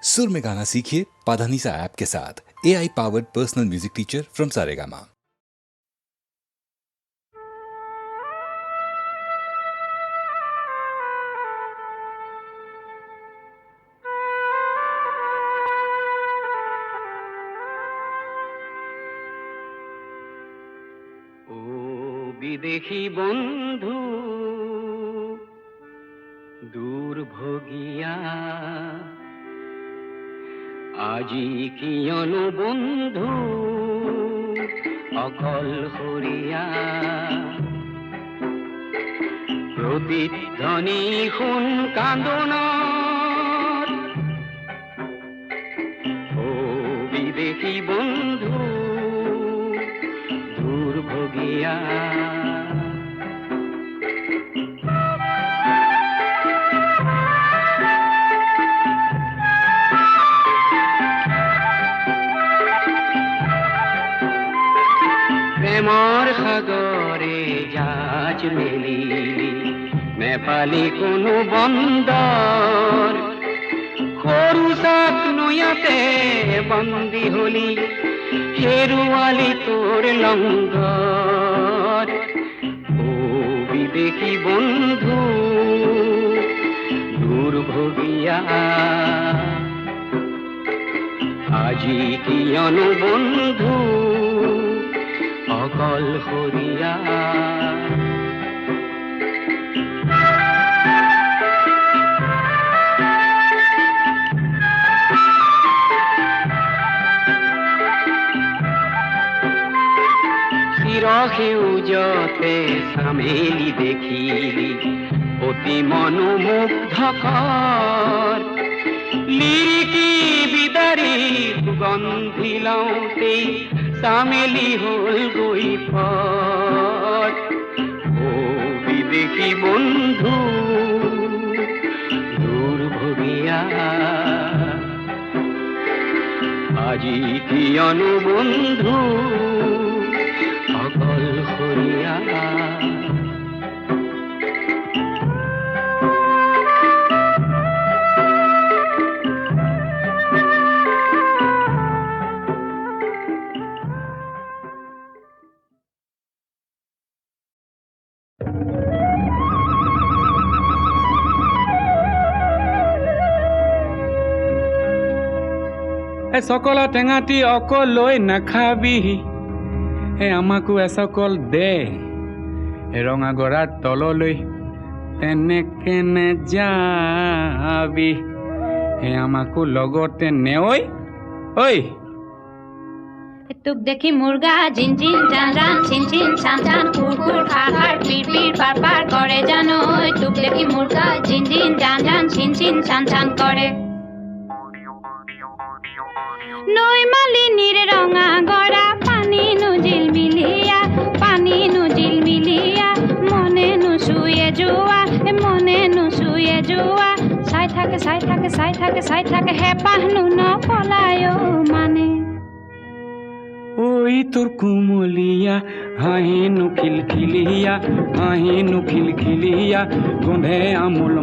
सुर में गाना सीखिए पाधानीसा ऐप के साथ। AI powered personal music teacher from Saregama. বিদেশী বন্ধু দুর্ভোগিয়া আজি কিয়নো বন্ধু অকলশৰীয়া প্ৰতিধ্বনি শুন কান্দোনৰ ও বিদেশী বন্ধু দুর্ভোগিয়া প্রেমর সাগরে জাহাজ মেলিলি নেপালি কোনো বন্দর সৰু চাক নৈয়াতে বন্দী হলি হেৰুৱালি তোৰ লংঘৰ ও বিদেশী বন্ধু দুৰ্ভোগিয়া আজি কিয়নো বন্ধু অকলশৰীয়া সেউজতে চামেলি দেখিলি অতি মনোমুগ্ধকৰ লিৰিকি বিদাৰি সুগন্ধি লওঁতেই চামেলি হ'ল গৈ পৰ ও বিদেশী বন্ধু দুৰ্ভোগিয়া আজি কিয়নো বন্ধু অকলশৰীয়া সকল টেঙাটি অকল লৈ নাখাবি আমাকো এচকল দে ৰঙা গৰাৰ তললৈ তেনেকে নেযাবি আমাকো লগতে নেঐ ঐ তোক দেখি মুৰ্গা জিন জিন জান জান চিন চিন চান চান কুৰ কুৰ খাৰ খাৰ পিৰ পিৰ পাৰ পাৰ কৰে জানো তোক দেখি মুৰ্গা জিন জিন জান জান চিন চিন চান চান কৰে নৈ মালিনীৰ ৰঙা গৰা পানী নুজিল মিলিয়া মনে নুচুয়ে যোৱা চাই থাকে হেঁপাহনো নপলায় মানে ঐ তোৰ কুমলীয়া হাঁহিনো খিলখিলিয়া গোন্ধে আমোল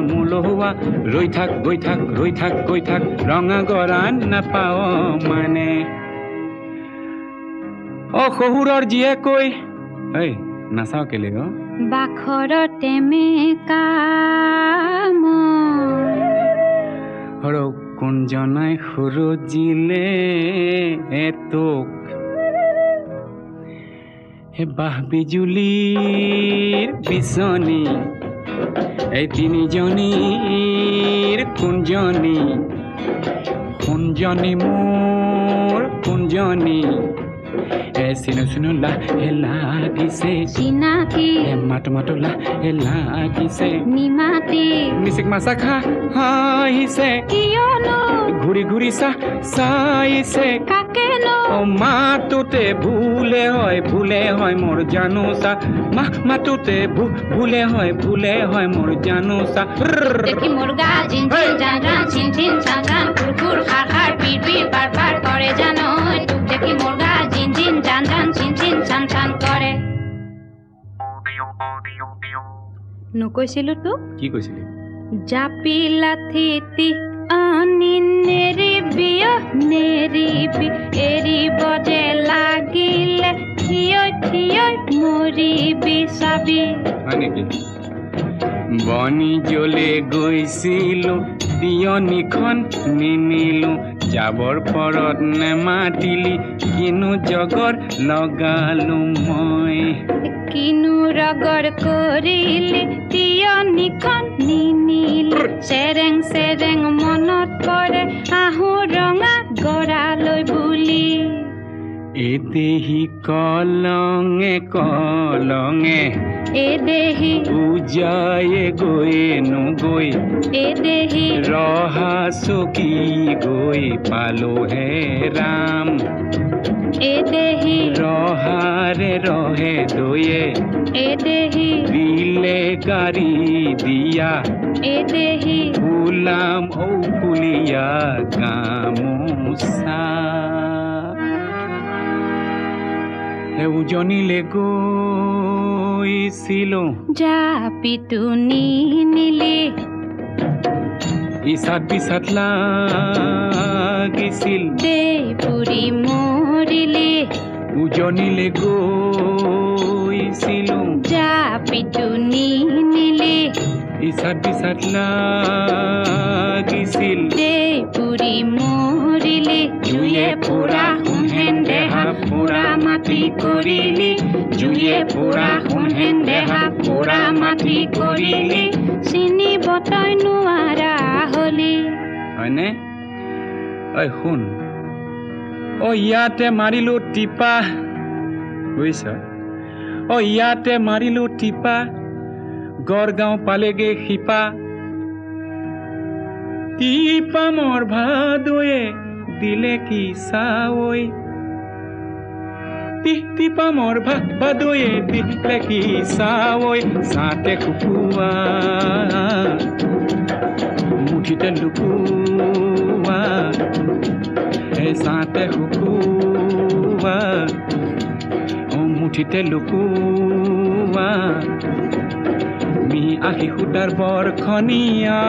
মোলোৱা ৰৈ থাক গৈ থাক ৰঙা গৰা নাপাৱ মানে অ শহুৰৰ জীয়েকৈ ঐ নাচাও কেলে গ বাখৰতে মেকা হৰক কোনজনাই সুৰজিলে তোক হে বাহ বিজুলীৰ বিচনী এই তিনিজনীৰ কোনজনী মোৰ কোনজনী চিনো লা হে লাগিছে চিনাকি মাতো লা হে লাগিছে নিমাতি মিচিক মাছা খা হাঁহিছে কিয়নো ঘূৰি চাইছে কাকেনো ও মাতোতে ভুলে হয় মোৰ জানোচা মাতোতে ভুলে হয় মোৰ জানোচা দেখি মুৰ্গা জিন জিন জান জান চিন চিন চান চান কুৰ কুৰ খাৰ খাৰ পিৰ পিৰ পাৰ পাৰ কৰে জানো তোক দেখি মুৰ্গা জিন জিন জান জান চিন চিন চান চান কৰে নকৈছিলো তোক কি কৈছিলি জাপিলা থিতি আনি নেৰিবি নেৰিবি এৰিব যে লাগিলে থিয় থিয় মৰিবি চাবি। হয় নেকি? বনিজলে গৈছিলো তিয়নিখন নিনিলো, যাবৰ পৰত নেমাতিলি কিনো জগৰ লগালো মই। কিনো ৰগৰ কৰিলি তিয়নিখন নিনিলি, চেৰেং চেৰেং মনত পৰে আহো ৰঙা গৰালৈ বুলি। এদেহি কলঙে কলঙে এদেহি পূজায়ে গৈয়ে নগৈ, এদেহি ৰহা চকী গৈ পালো হে ৰাম। এদেহি ৰহাৰে ৰহে দয়ে এদেহি দিলে গাড়ী দিয়া, এদেহি ফুলাম ঔ ফুলিয়া গামোচা। উজনিলে গৈছিলো জাপিটো নিনিলি, ইচাত বিচাত লাগিছিল দেই পুৰি মৰিলি। উজনিলে গৈছিলো জাপিটো নিনিলি, ইচাত বিচাত লাগিছিল দেই পুৰি মৰিলি। জুয়ে পুৰা সোণহেন দেহা পুৰা মাটি কৰিলি, জুয়ে পুৰা সোণহেন দেহা পুৰা মাটি কৰিলি, চিনিব তই নোৱাৰা হলি। হয়নে? ঐ শুন, ইয়াতে মাৰিলো টিপা, বুজিছ? ইয়াতে মাৰিলো টিপা, গড়গাঁও পালেগে শিপা। টিপা মোৰ ভাদয়ে দিলে কি চাৱৈ, টিপা মোৰ ভাদয়ে দিলে কি চাৱৈ। চাতে শুকুৱা মুঠিতে লুকুৱা, চাতে শুকুৱা মুঠিতে লুকুৱা, মি আহি সূতাৰ বৰখনীয়া।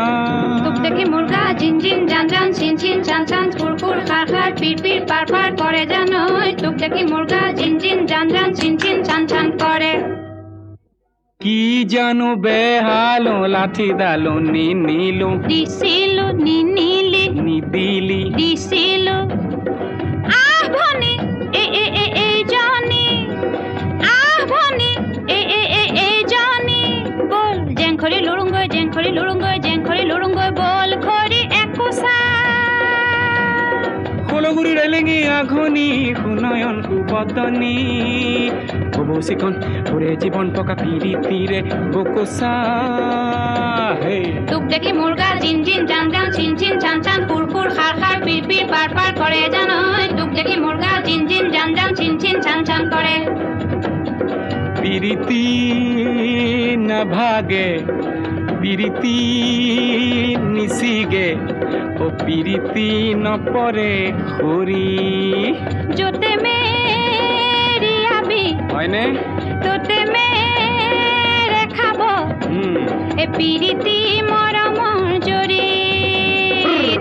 তোক দেখি মুৰ্গা জিন জিন জান জান চিন চিন চান চান ফুৰ ফুৰ খাৰ খাৰ পিৰ পিৰ পাৰ পাৰ কৰে জানৈ। তোক দেখি মুৰ্গা জিন জিন জান জান চিন চিন চান চান কৰে। কি জানো বেহালো লাঠিডালো নিনিলো, দিছিলো নিনিলি, নিদিলি দিছিলো। আহ ভনী এ এ এ এইজনী, আহ ভনী এ এ এ এইজনী। বল জেংখৰি লুৰুংগৈ জেংখৰি লুৰুংগৈ জেংখৰি লুৰুংগৈ, বল খৰি একোচা। কলগুৰি ৰেলেঙি আঘনি সুনয়ন সুবদনী, কবচিকন পুৰে জীৱন পকা পিৰিতিৰে বকোচা। তোক দেখি মুৰ্গা জিন জিন জান জান চিন চিন চান চান ফুৰ ফুৰ খাৰ খাৰ পিৰ পিৰ পাৰ পাৰ কৰে জানৈ। তোক দেখি মুৰ্গা জিন জিন জান জান চিন চিন চান চান কৰে। পিৰিতি নাভাগে পিৰিতি নিচিগে, পিৰিতি নপৰে খৰি। য'তে মেৰিয়াবি হয়নে? ত'তে মেৰে খাব, এ পিৰিতি মৰমৰ জৰি।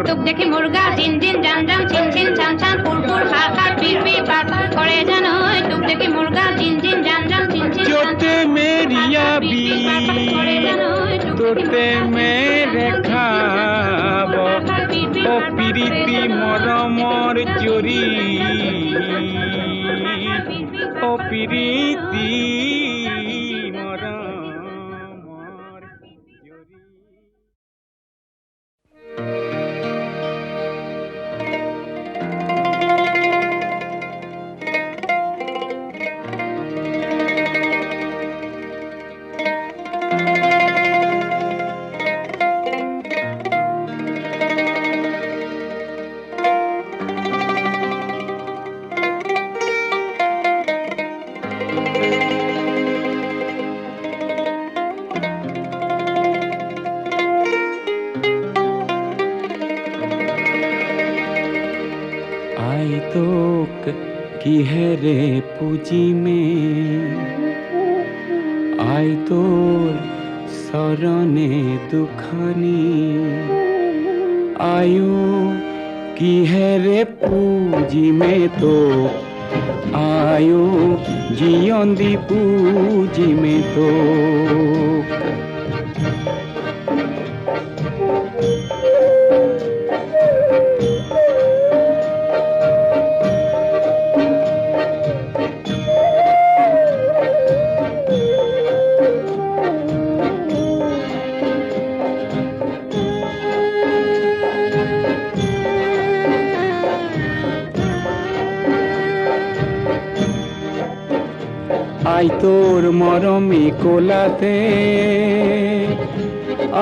তোক দেখি মুৰ্গা জিন জিন জান জান চিন চিন চান চান ফুৰ ফুৰ খাৰ খাৰ পিৰ পিৰ পাৰ পাৰ কৰে জানৈ। তোক দেখি মুৰ্গা জিন জিন জান জান চিন চিন য'তে মেৰিয়াবি ত'তে মেৰে খাব, পিৰিতি মৰমৰ জৰি, পিৰিতি মৰমৰ জৰি। তোক কিহেৰে পুজিমে, আই তোৰ চৰণে দুখনি আয়ো কিহেৰে পূজিমে তোক আয়ো জীয়ন্দি পূজিমে তোক আই তোর মৰমী কোলাতে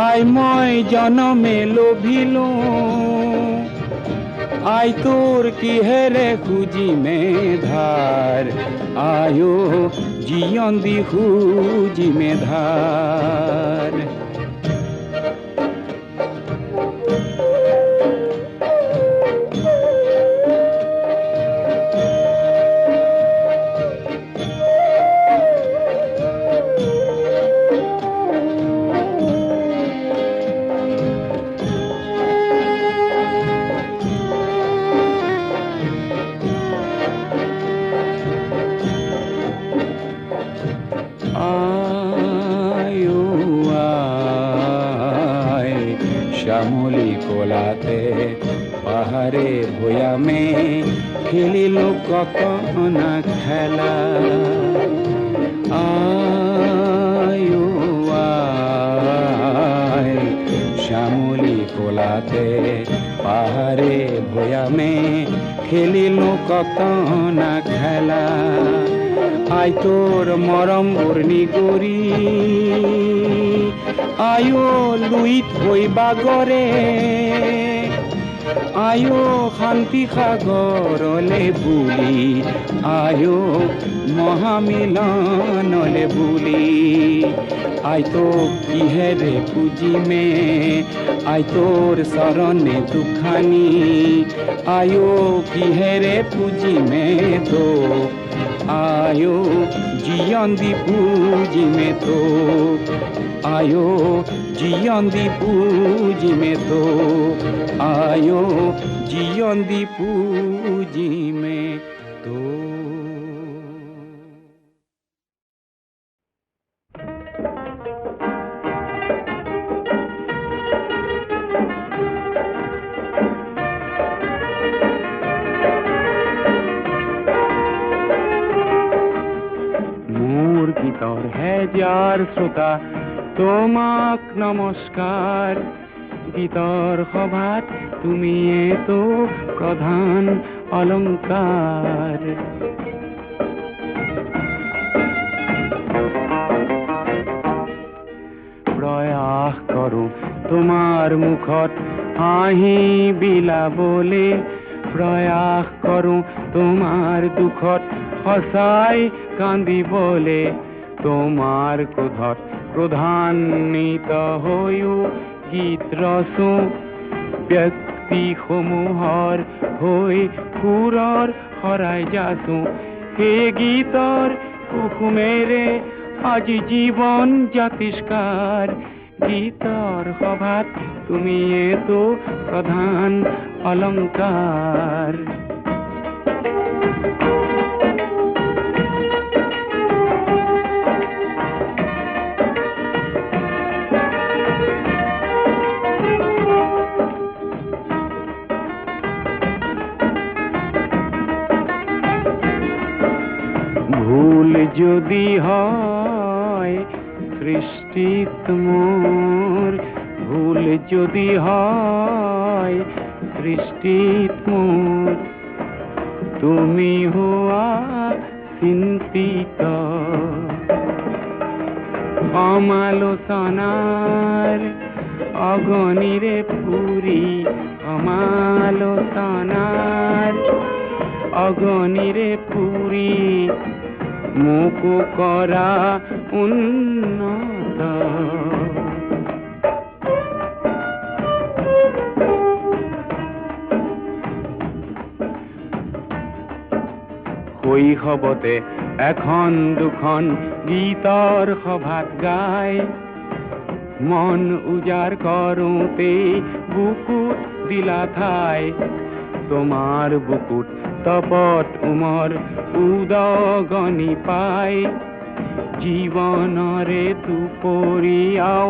আই মই জনমে লোভিলো আই তোর কিহেৰে খুজিমে ধাৰ আয়ো জীয়ন্দি খুজিমে ধাৰ শ্যামলী কোলাতে পাহাড়ে ভয়ামে খেলিল কত না খেলা আয়ো আয় শ্যামলী কোলাতে পাহাড়ে ভয়ামে খেলিল কত না খেলা আই তোর মৰম বৰ্ণি কৰি আয়ো লুইত হৈ বাগৰে আয়ো শান্তি সাগৰলে বুলি আয়ো মহামিলনলে বুলি আই তোক কিহেৰে পূজিমে আই তোৰ চৰণে দুখানি আয়ো কিহেৰে পূজিমে তোক আয়ো জীয়ন্দি পূজিমে তোক আয়ো জীয়ন্দি পূজিমে তোক আয়ো জীয়ন্দি পূজিমে তোক গীতৰ হেজাৰ শ্ৰোতা তোমাক নমস্কাৰ গীতৰ সভাত তুমিয়েতো প্ৰধান অলংকাৰ প্ৰয়াস কৰোঁ তোমাৰ মুখত হাঁহি বিলাবলে প্ৰয়াস কৰোঁ তোমাৰ দুখত সঁচাই কান্দিবলে তোমাৰ ক্ৰোধত ক্ৰোধান্বিত হৈও গীত ৰচো ব্যক্তিসমূহৰ হৈ সুৰৰ শৰাই যাচো সেই গীতৰ কুসুমেৰে আজি জীৱন জাতিষ্কাৰ গীতৰ সভাত তুমিয়েতো প্ৰধান অলংকাৰ ভুল যদি হয় সৃষ্টিত মোর ভুল যদি হয় সৃষ্টিত মোর তুমি হোৱা চিন্তিত সমালোচনাৰ অগণিৰে পুৰি সমালোচনাৰ অগণিৰে পুৰি মোকো কৰা উন্নত শৈশৱতে এখন দুখন গীতৰ সভাত গাই মন উজার কৰোঁতে বুকুত দিলা ঠাই তোমাৰ বুকুত তপত উমৰ উদগনি পাই জীৱনৰে দুপৰীয়াও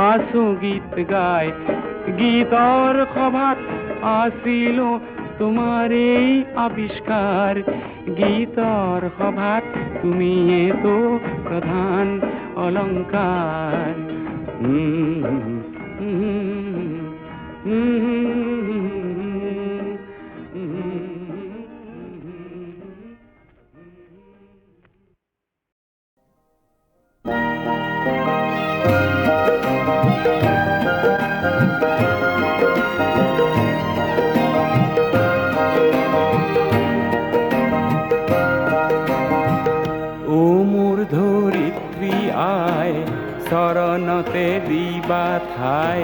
আছো গীত গাই গীতৰ সভাত আছিলো তোমাৰেই আবিষ্কাৰ গীতৰ সভাত তুমিয়ে তো প্ৰধান অলংকাৰ ও মোৰ ধৰিত্ৰী আই চৰণতে দিবা ঠাই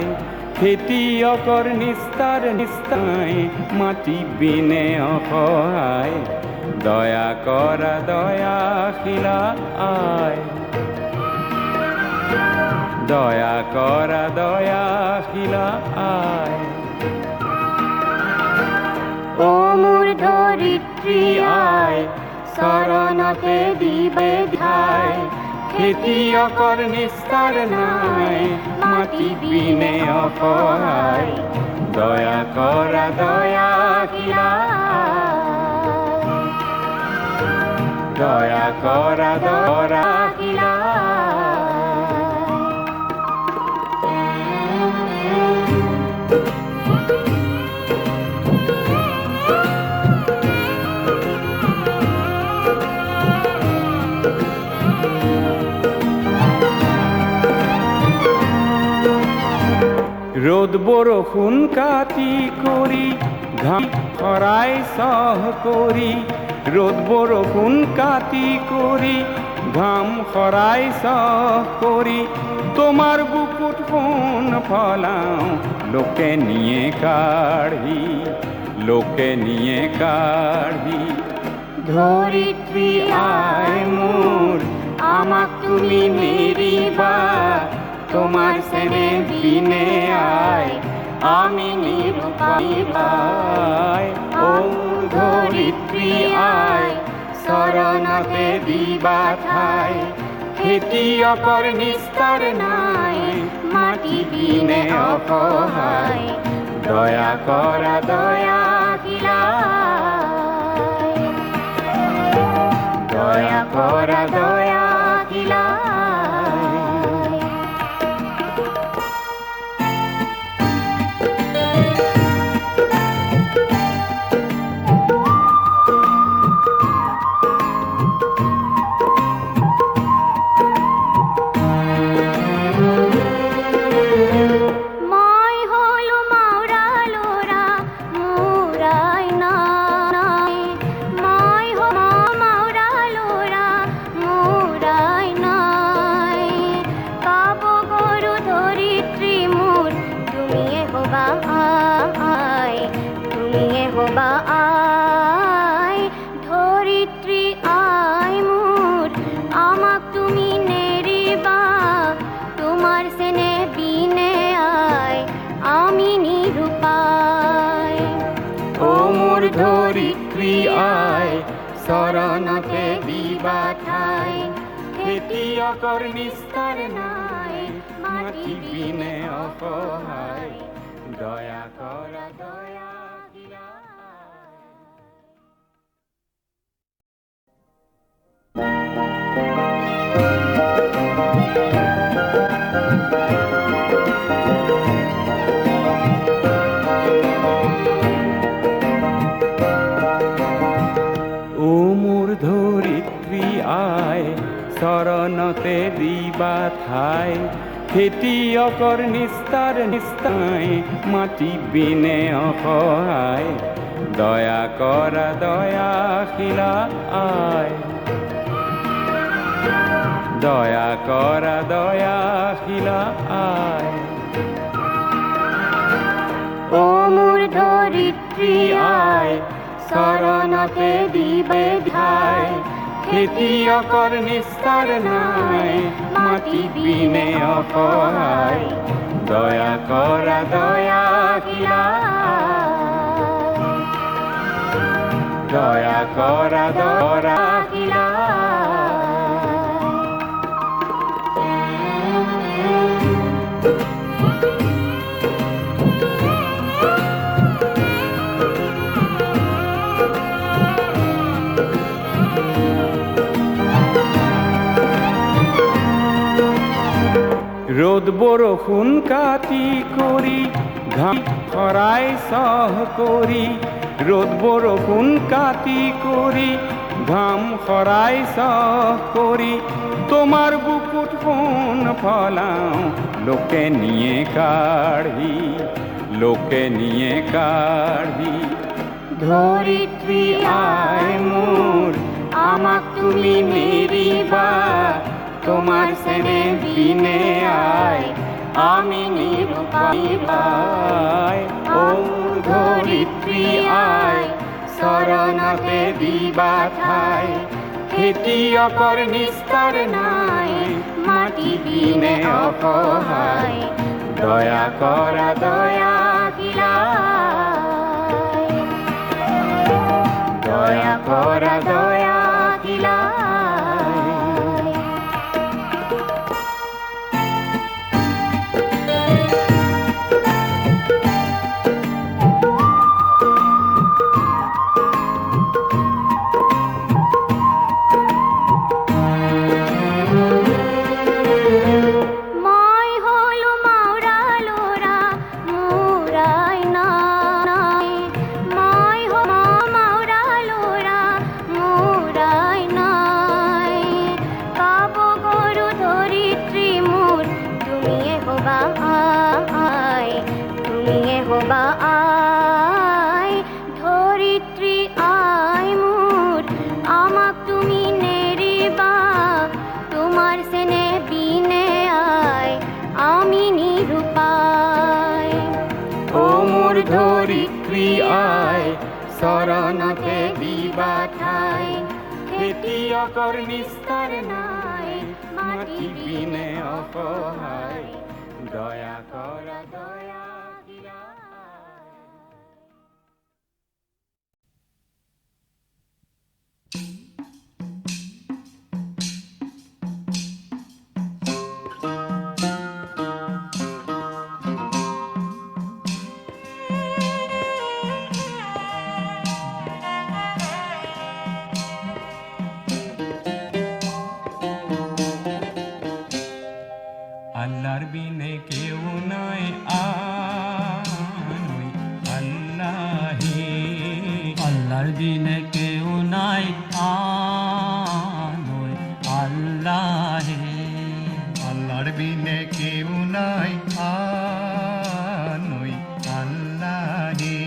খেতিয়কৰ নিস্তাৰ নিস্তাই মাটি বিনে অসহায় দয়া কৰা দয়াশীলা আই দয়া কৰা দয়াশীলা আই ও মোৰ ধৰিত্ৰী আই চৰণতে দিবে ঠাই খেতিয়কৰ নিস্তাৰ নাই মাটি বিনে অসহায় দয়া কৰা দয়াশীলা দয়া কৰা দয়াশীলা ৰ'দ বৰষুণ কাটি কৰি ঘাম খৰাই চহ কৰি ৰ'দ বৰষুণ কাটি কৰি ঘাম খৰাই চহ কৰি তোমাৰ বুকুত সোণ ফলাওঁ লোকে নিয়ে কাঢ়ি লোকে নিয়ে কাঢ়ি ধৰিত্ৰী আই মোৰ আমাক তুমি নেৰিবা তোমার সেনে বিনে আয় আমি নিরূপাই পাই ও ধরিত্রী আয় শরণতে দিবা ঠাই খেতিয়কৰ নিস্তাৰ নাই মাটি বিনে অসহায় দয়া কৰা দয়াশীলা দয়া কৰা দয়াশীলা ধরিত্রী আই মোর আমাক তুমি নেরিবা তোমার সেনে বিনে আয় আমি নিরূপাই ও মোর ধরিত্রী আই শরণতে দিবা ঠাই খেতিয়কৰ নিস্তাৰ নাই মাটি বিনে অসহায় দয়া কৰা দয়াশীলা ও মোৰ ধৰিত্ৰী আই শৰণতে দিবা ঠাই খেতিয়কৰ নিস্তাৰ নিস্তাই মাটি বিনে অসহায় দয়া কৰা দয়াশীলা আই দয়া কৰা দয়াশীলা আই ও মোর ধরিত্রী আই শরণতে দিবে ঠাই খেতিয়কৰ নিস্তাৰ নাই, মাটি বিনে অসহায়, দয়া কৰা দয়াশীলা, দয়া কৰা দয়াশীলা। ৰ'দ বৰষুণ কাটি কৰি ঘাম খৰাই চহ কৰি, ৰ'দ বৰষুণ কাটি কৰি ঘাম খৰাই চহ কৰি, তোমাৰ বুকুত সোণ ফলাওঁ লোকে নিয়ে কাঢ়ি, লোকে নিয়ে কাঢ়ি। ধৰিত্ৰী আই মোৰ, আমাক তুমি নেৰিবা, তোমার সেনে বিনে আয় আমি নিরুপায়। ও ধরিত্রী আয়, শরণতে দিবা ঠাই, খেতিয়কৰ নিস্তাৰ নাই, মাটি বিনে অসহায়, দয়া কৰা দয়াশীলা, দয়া কৰা দয়াশীলা। ধরিত্রী আয় মোর, আমাক তুমি নেরিবা, তোমার সেনে বিনে আয় আমি নিরুপায়। ও মোর ধরিত্রী আয়, শরণতে দিবা ঠাই, খেতিয়কৰ নিস্তাৰ নাই, মাটি বিনে অসহায়, দয়া কৰা দয়াশীলা। আল্লাহর বিনে কেউ নাই আনই আল্লাহে, আল্লাহর বিনে কেউ নাই আনই আল্লাহে, আল্লাহর বিনে কেউ নাই আনই আল্লাহে।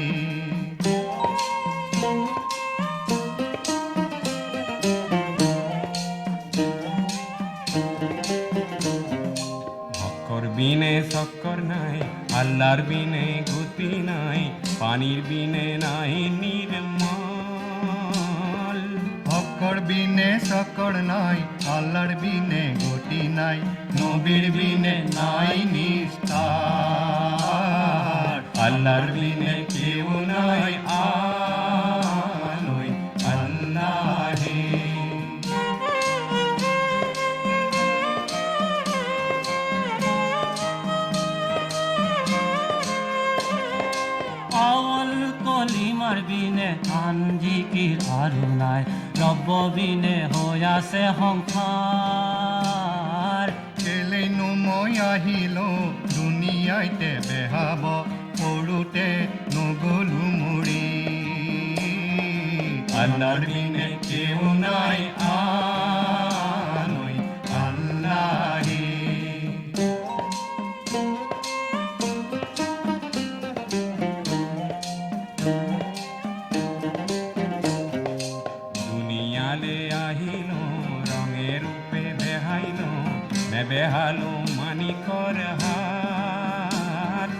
হকর বিনে শক্কর নাই, আল্লাহর বিনে গতি নাই, পানির বিনে নাই নির্মল। হকর বিনে সকর নাই, আল্লাহর বিনে গতি নাই, নবীর বিনে নাই নিস্তার। আল্লাহর বিনে কেউ নাই আনই আল্লাহে। আওয়াল কলিমার বিনে আন জিকির আৰু নাই, ৰব্ব বিনে হৈ আছে সংসাৰ। কেলেনো মই আহিলো দুনিয়াইতে বেহাব, সৰুতে নগলো মৰি। আল্লাহর বিনে কেউ নাই আনই আল্লাহে। দুনিয়ালে আহিলো রঙে রূপে বেহাইলো, নেবেহালো মানিকৰ হাত।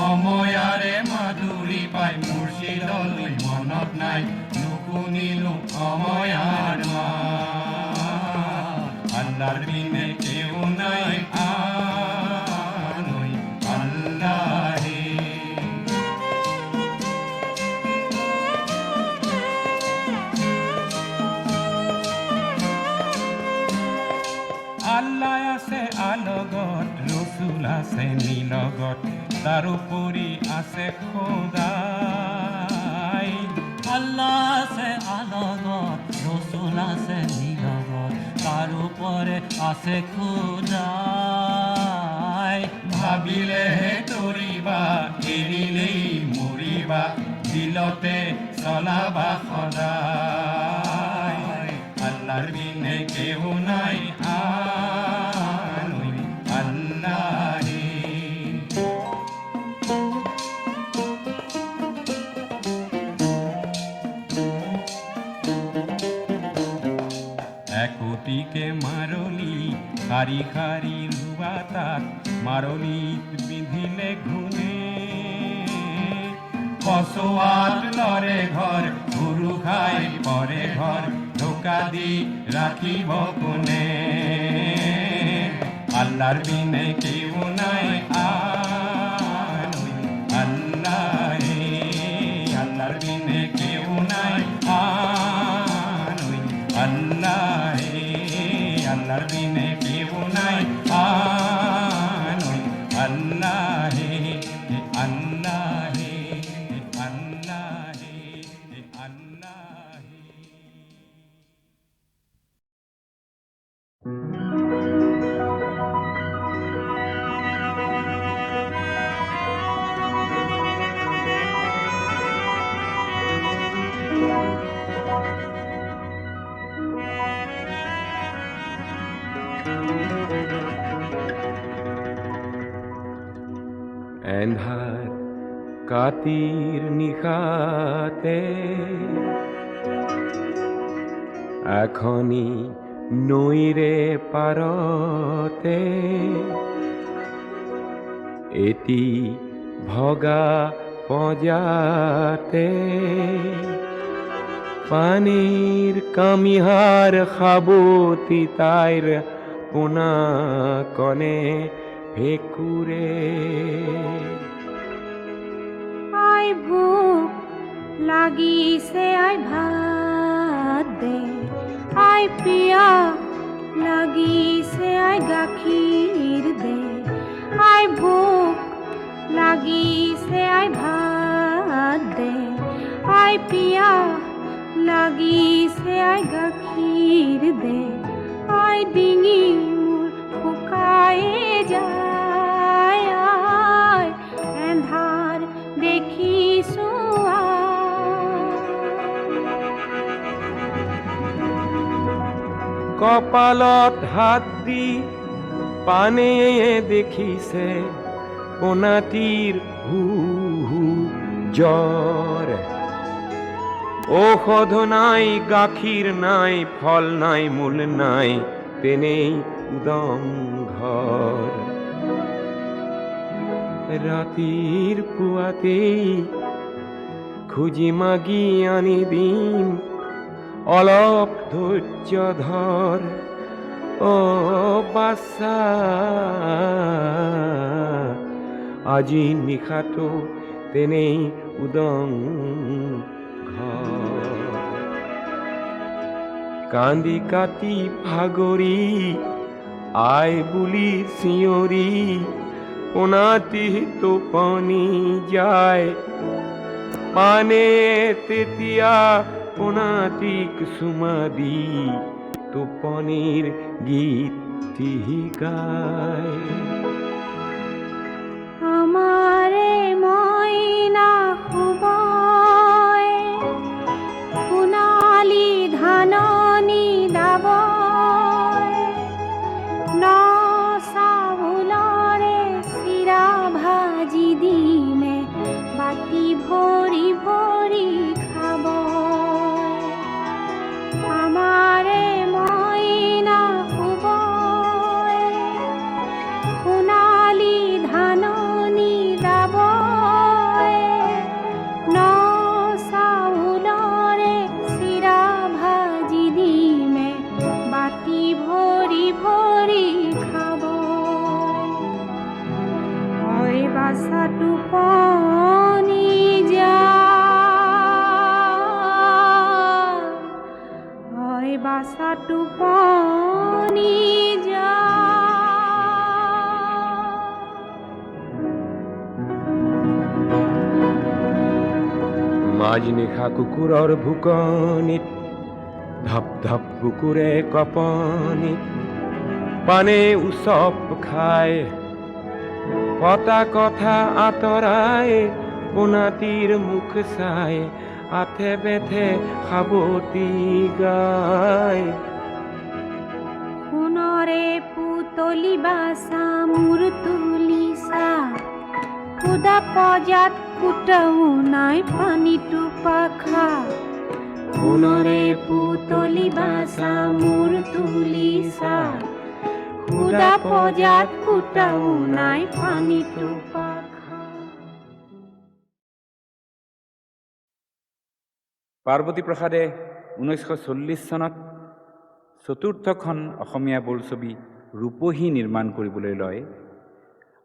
অময়াৰে মাধুৰী পাই মুৰ্শিদলৈ মনত নাই, নুশুনিলো অময়াৰ মাত। আল্লাহর বিনে কেউ নাই আনই আল্লাহে। আল্লাহ আছে আলগত, রসুল আছে নীলগত, তার উপরি আছে খোদাই। আল্লাহ আছে আলগত, রসুল আছে নীলগত, তার উপরে আছে খোদাই। ভাবিলে তৰিবা এৰিলেই মৰিবা, দিলতে চলাবা সদায়। আল্লাহৰ বিনে কেউ নাই আনই আল্লাহে। একটিকে মারলি খারি খারি রুবা তাক, মারলিত বিধিলে ঘুনে। কসোয়াত লরে ঘর, গরু খাই পরে ঘর, ধোকা দি রাখিব কোনে। আল্লাহর বিনে কেউ নাই আনই আল্লাহে। আল্লাহর বিনে কেউ নাই আনই আল্লাহে। আল্লাহর বিনে কেউ নাই আনই আল্লাহে। আল্লাহে আল্লাহে আল্লাহে। এন্ধার কাতির নিশাতে এখনি নৈরে পারতে, এটি ভগা পজাতে, পানির কামিহার খাবতি তাইর পোনা কনে ভেকুরে। আই ভুক লাগিছে আই ভাত দে, আই পিয়া লাগিছে আই গাখীর দে। আই ভুক লাগিছে আই ভাত দে, আই পিয়া লাগিছে আই গাখীর দে। আই ডিঙি মোৰ শুকায়ে যায়, আই এন্ধাৰ দেখিছো কপালত হাত দি পানে দেখিছে, পোনাটির হু হু জ্বর। ঔষধ নাই, গাখীর নাই, ফল নাই, মূল নাই, তেনেই উদম ঘর। রাতির পুয়াতেই খুঁজি মাগি আনি দিম, অলপ ধৈর্য ধর ও বাচ্চা। আজি নিশাটো তেনেই উদং ঘর। কান্দি কাটি ভাগৰি আই বুলি চিঞৰি, পোনাটি টোপনি যায়। পানে তেতিয়া পোনাটিক চুমা দি টোপনিৰ গীতটি গায়। আমারে ময়না শুবয়, সোণালী ধাননি দাবয়। ন চাউলৰে চিৰা ভাজি দিমে, বাটি ভৰি ভৰি খাব। আমারে ময়না শুবয়, টোপনি যা মাজনিশা কুকুৰৰ ভুকনিত ধপ ধপ কুকুৰে কপনিত পানে উচপ খায় পতা কথা আঁতৰাই পোনাটিৰ মুখ চাই আথে বেথে সাৱতি গায় সোণৰে পুতলি বাছা মোৰ তুলিছা খুদা পজাত ফুটাও নাই পানীটো পাখা সোণৰে পুতলি বাছা মোৰ তুলিছা খুদা পজাত ফুটাও নাই পানীটো পাখা। পাৰ্বতী প্ৰসাদে 1940 চনত চতুৰ্থখন অসমীয়া বোলছবি ৰূপহী নিৰ্মাণ কৰিবলৈ লয়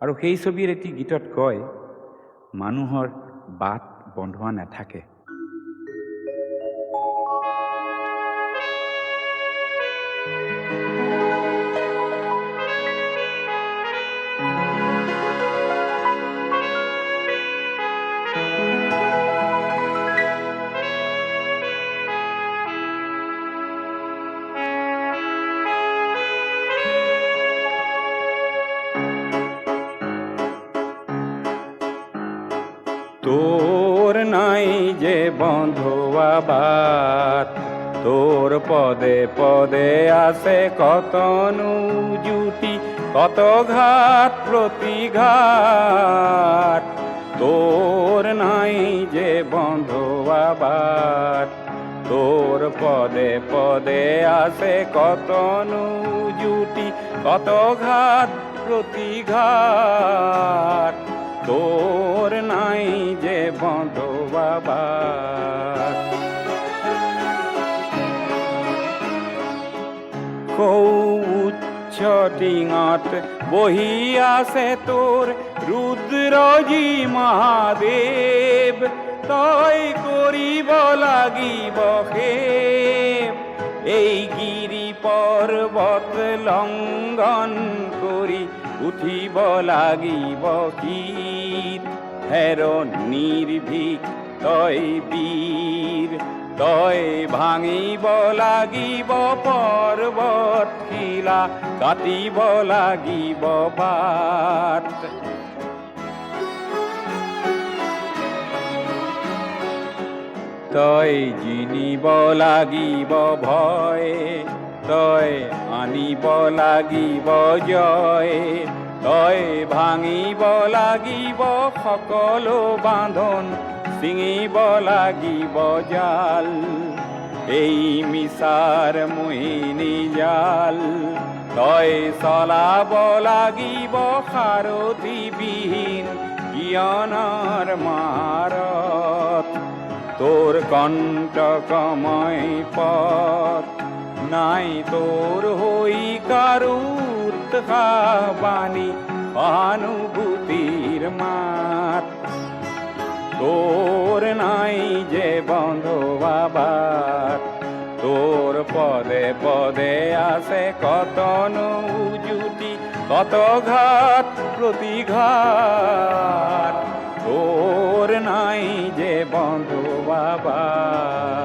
আৰু সেই ছবিৰ এটি গীতত কয় মানুহৰ বাট বন্ধোৱা নাথাকে। তোর নাই যে বন্ধুয়া বাত তোর পদে পদে আছে কত জুটি কত ঘাট প্রতিঘাত তোর নাই যে বন্ধুয়া বাত তোর পদে পদে আছে কত জুটি কত ঘাট প্রতিঘাত তোর নাই যে বন্ধুয়া বাত উচ্চ ডিঙত বহি আছে তোৰ ৰুদ্ৰজী মহাদেৱ তই কৰিব লাগিব সেৱ এই গিৰি পৰ্বত লংঘন কৰি উঠিব লাগিব গীত হেৰ নিৰ্ভীক তই বীৰ তই ভাঙিব লাগিব পৰ্বত শিলা কাটিব লাগিব বাট তই জিনিব লাগিব ভয় তই আনিব লাগিব জয় তই ভাঙিব লাগিব সকলো বান্ধন ছিঙিব লাগিব জাল এই মিছাৰ মোহিনী জাল তই চলাব লাগিব সাৰথিবিহীন জ্ঞানৰ মাৰত তোৰ কণ্টকময় পথ নাই তোৰ হৈ কাৰো উৎসাহবাণী সহানুভূতিৰ মাত তোর নাই যে বন্ধুয়া বাট তোর পদে পদে আছে কত জুটি কত ঘাট প্রতিঘাত তোর নাই যে বন্ধুয়া বাট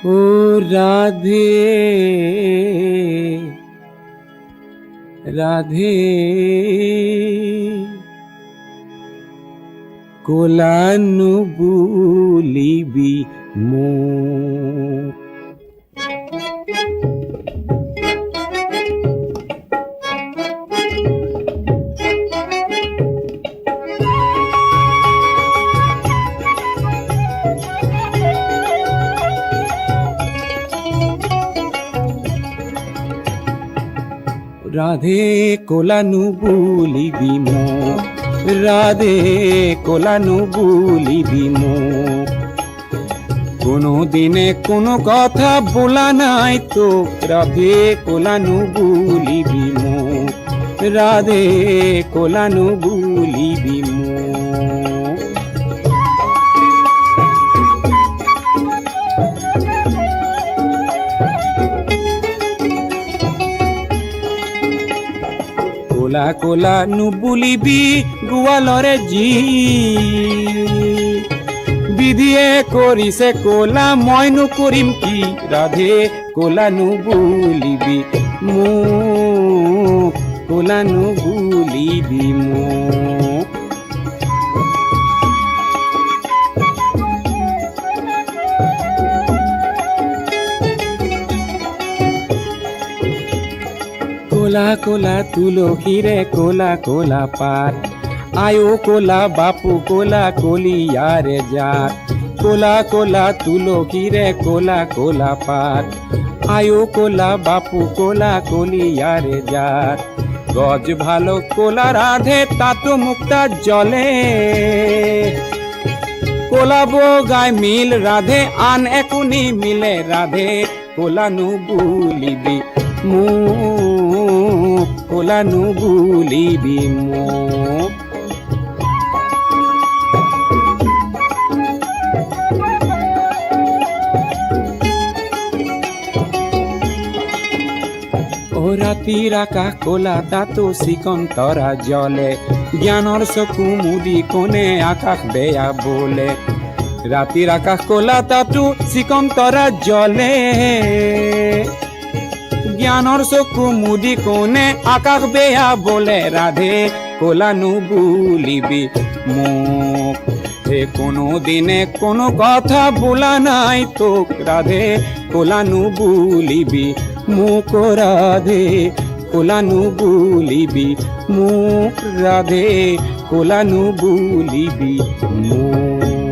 ও রাধে রাধে কোলানু বুলিবি মো রাধে কোলানু বুলিবি মো রাধে কোলানু বুলিবি মো কোনো দিনে কোনো কথা বলা নাই তো রাধে কোলানু বুলিবি মো রাধে কোলানু বুলিবি মো কোলা কোলা নু বুলিবি গুয়ালরে জি বিধিয়ে করিছে কোলা মইনু করিম কি রাধে কোলা নু বুলিবি মো কোলা নু বুলিবি মো কোলা কোলা তুলসী রে কোলা কোলা পাত আয়ো কোলা বাপু কোলা কলিয়ারে যাত কোলা কোলা তুলসী রে কোলা কোলা পাত আয়ো কোলা বাপু কোলা কলিয়ারে যাত গজ ভালো কোলা রাধে তাতো মুক্তা জলে কোলা গায় মিল রাধে আন একুনি মিলে রাধে কোলানু বুলিবি মো কোলানু বুলিবি মো ও রাতির আকাশ কোলা তাতো চিকন্তৰা জলে জ্ঞানৰ চকু মুদি কোনে আকাশ বেয়া বলে ৰাতিৰ আকাশ কোলা তাতো চিকন্তৰা জলে জ্ঞানৰ চকু মুদি কোনে আকাশ বেয়া বলে রাধে কোলানু বুলিবি মোক হে কোনো দিনে কোনো কথা বলা নাই তোক রাধে কোলানু বুলিবি মোক রাধে কোলানু বুলিবি মোক রাধে কোলানু বুলিবি মোক